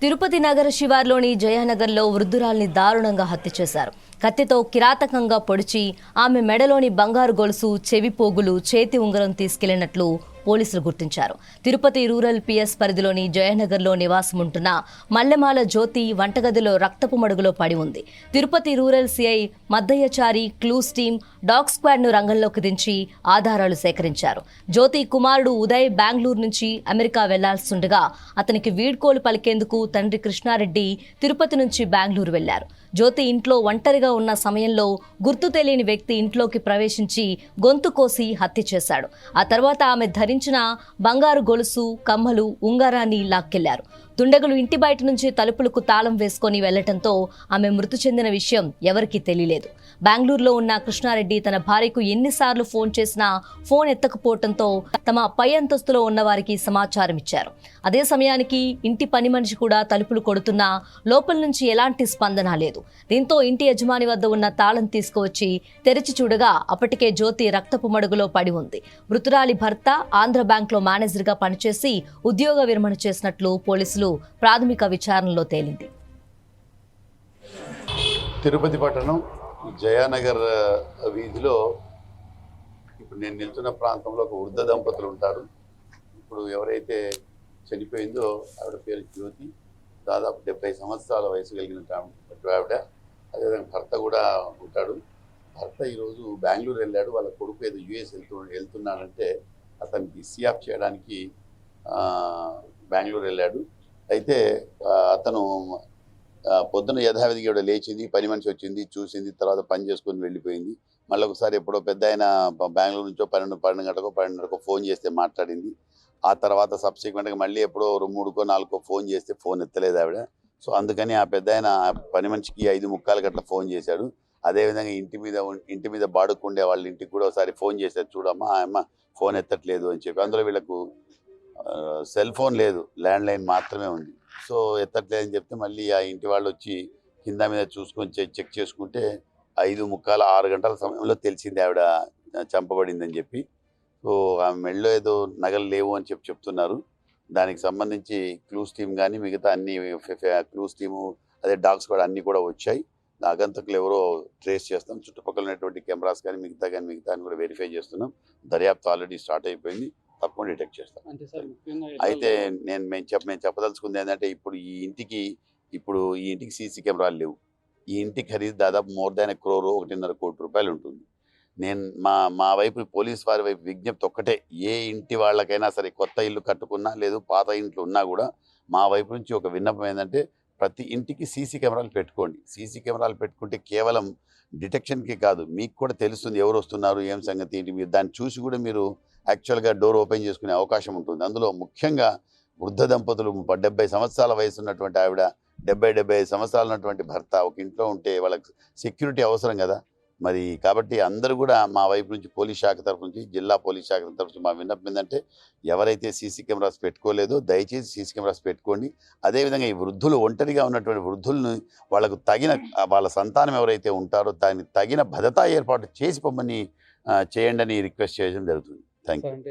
తిరుపతి నగర శివార్లోని జయనగర్లో వృద్ధురాల్ని దారుణంగా హత్య చేశారు. కత్తితో కిరాతకంగా పొడిచి ఆమె మెడలోని బంగారు గొలుసు, చెవి పోగులు, చేతి ఉంగరం తీసుకెళ్లినట్లు పోలీసులు గుర్తించారు. తిరుపతి రూరల్ పిఎస్ పరిధిలోని జయనగర్లో నివాసం ఉంటున్న మల్లెమాల జ్యోతి వంటగదిలో రక్తపు మడుగులో పడి ఉంది. Tirupati rural CI Maddayyachari, clues team, dog స్క్వాడ్ను రంగంలోకి దించి ఆధారాలు సేకరించారు. జ్యోతి కుమారుడు ఉదయ్ బెంగళూరు నుంచి అమెరికా వెళ్లాల్సిండగా అతనికి వీడ్కోలు పలికేందుకు తండ్రి కృష్ణారెడ్డి తిరుపతి నుంచి బెంగళూరు వెళ్లారు. జ్యోతి ఇంట్లో ఒంటరిగా ఉన్న సమయంలో గుర్తు తెలియని వ్యక్తి ఇంట్లోకి ప్రవేశించి గొంతు కోసి హత్య చేశాడు. ఆ తర్వాత ఆమె ధరించిన బంగారు గొలుసు, కమ్మలు, ఉంగరాన్ని లాక్కెళ్లారు. దుండగులు ఇంటి బయట నుంచి తలుపులకు తాళం వేసుకొని వెళ్లటంతో ఆమె మృతి చెందిన విషయం ఎవరికీ తెలియలేదు. బెంగళూరులో ఉన్న కృష్ణారెడ్డి తన భార్యకు ఎన్నిసార్లు ఫోన్ చేసినా ఫోన్ ఎత్తకపోవడంతో తమ పై అంతస్తులో ఉన్న వారికి సమాచారం ఇచ్చారు. అదే సమయానికి ఇంటి పని మనిషి కూడా తలుపులు కొడుతున్నా లోపల నుంచి ఎలాంటి స్పందన లేదు. దీంతో ఇంటి యజమాని వద్ద ఉన్న తాళం తీసుకువచ్చి తెరిచి చూడగా అప్పటికే జ్యోతి రక్తపు మడుగులో పడి ఉంది. మృతురాలి భర్త ఆంధ్ర బ్యాంక్లో మేనేజర్గా పనిచేసి ఉద్యోగ విరమణ చేసినట్లు పోలీసులు ప్రాథమిక విచారణలో తేలింది. తిరుపతి పట్టణం జయానగర్ వీధిలో ఇప్పుడు నేను నిల్చున్న ప్రాంతంలో ఒక వృద్ధ దంపతులు ఉంటారు. ఇప్పుడు ఎవరైతే చనిపోయిందో ఆవిడ పేరు జ్యోతి. దాదాపు 70 సంవత్సరాల వయసు కలిగిన ఆవిడ. అదేవిధంగా భర్త కూడా ఉంటాడు. భర్త ఈరోజు బెంగళూరు వెళ్ళాడు. వాళ్ళ కొడుకు ఏదో యుఎస్ వెళ్తున్నాడంటే అతనికి సిఆఫ్ చేయడానికి బెంగళూరు వెళ్ళాడు. అయితే అతను పొద్దున యథావిధిగా కూడా లేచింది, పని మనిషి వచ్చింది, చూసింది, తర్వాత పని చేసుకొని వెళ్ళిపోయింది. మళ్ళీ ఒకసారి ఎప్పుడో పెద్ద ఆయన బెంగళూరు నుంచో 12 గంటకో 12:30కో ఫోన్ చేస్తే మాట్లాడింది. ఆ తర్వాత సబ్సిక్వెంట్గా మళ్ళీ ఎప్పుడో 3కో 4కో ఫోన్ చేస్తే ఫోన్ ఎత్తలేదు ఆవిడ. సో అందుకని ఆ పెద్ద ఆయన పని మనిషికి 5:45 గంటల ఫోన్ చేశాడు. అదేవిధంగా ఇంటి మీద బాడుకుండే వాళ్ళ ఇంటికి కూడా ఒకసారి ఫోన్ చేశారు. చూడమ్మా ఆ అమ్మ ఫోన్ ఎత్తట్లేదు అని చెప్పి. అందులో వీళ్ళకు సెల్ ఫోన్ లేదు, ల్యాండ్లైన్ మాత్రమే ఉంది. సో ఎత్తట్లేదని చెప్తే మళ్ళీ ఆ ఇంటి వాళ్ళు వచ్చి కింద మీద చూసుకొని చెక్ చేసుకుంటే 5:45, 6 గంటల సమయంలో తెలిసింది ఆవిడ చంపబడిందని చెప్పి. సో ఆమె మెడలో ఏదో నగలు లేవు అని చెప్తున్నారు. దానికి సంబంధించి క్లూస్ టీమ్ కానీ మిగతా అన్ని క్లూస్ టీము అదే డాగ్స్ కూడా అన్నీ కూడా వచ్చాయి. ఆగంతకులు ఎవరో ట్రేస్ చేస్తాం. చుట్టుపక్కల ఉన్నటువంటి కెమెరాస్ కానీ మిగతా అని కూడా వెరిఫై చేస్తున్నాం. దర్యాప్తు ఆల్రెడీ స్టార్ట్ అయిపోయింది. తప్పకుండా డిటెక్ట్ చేస్తాం. అయితే మేము చెప్పదలుచుకుంది ఏంటంటే ఇప్పుడు ఈ ఇంటికి సీసీ కెమెరాలు లేవు. ఈ ఇంటి ఖరీదు దాదాపు మోర్ దాన్ 1 crore, 1.5 కోటి రూపాయలు ఉంటుంది. నేను మా వైపు పోలీస్ వారి వైపు విజ్ఞప్తి ఒక్కటే, ఏ ఇంటి వాళ్ళకైనా సరే కొత్త ఇల్లు కట్టుకున్నా లేదు పాత ఇంట్లో ఉన్నా కూడా మా వైపు నుంచి ఒక విన్నపం ఏంటంటే ప్రతి ఇంటికి సీసీ కెమెరాలు పెట్టుకోండి. సీసీ కెమెరాలు పెట్టుకుంటే కేవలం డిటెక్షన్కి కాదు, మీకు కూడా తెలుస్తుంది ఎవరు వస్తున్నారు, ఏం సంగతి ఏంటి. మీరు దాన్ని చూసి కూడా మీరు యాక్చువల్గా డోర్ ఓపెన్ చేసుకునే అవకాశం ఉంటుంది. అందులో ముఖ్యంగా వృద్ధ దంపతులు 70 సంవత్సరాల వయసు ఉన్నటువంటి ఆవిడ, 75 సంవత్సరాలు ఉన్నటువంటి భర్త ఒక ఇంట్లో ఉంటే వాళ్ళకి సెక్యూరిటీ అవసరం కదా మరి. కాబట్టి అందరూ కూడా మా వైపు నుంచి పోలీస్ శాఖ తరఫు నుంచి, జిల్లా పోలీస్ శాఖ తరఫు నుంచి మా విన్నపం ఏంటంటే ఎవరైతే సీసీ కెమెరాస్ పెట్టుకోలేదో దయచేసి సీసీ కెమెరాస్ పెట్టుకోండి. అదేవిధంగా ఈ వృద్ధులు ఒంటరిగా ఉన్నటువంటి వృద్ధులను వాళ్ళకు తగిన వాళ్ళ సంతానం ఎవరైతే ఉంటారో దానికి తగిన భద్రతా ఏర్పాటు చేసి పంపని చేయండి అని రిక్వెస్ట్ చేయడం జరుగుతుంది. Thank you.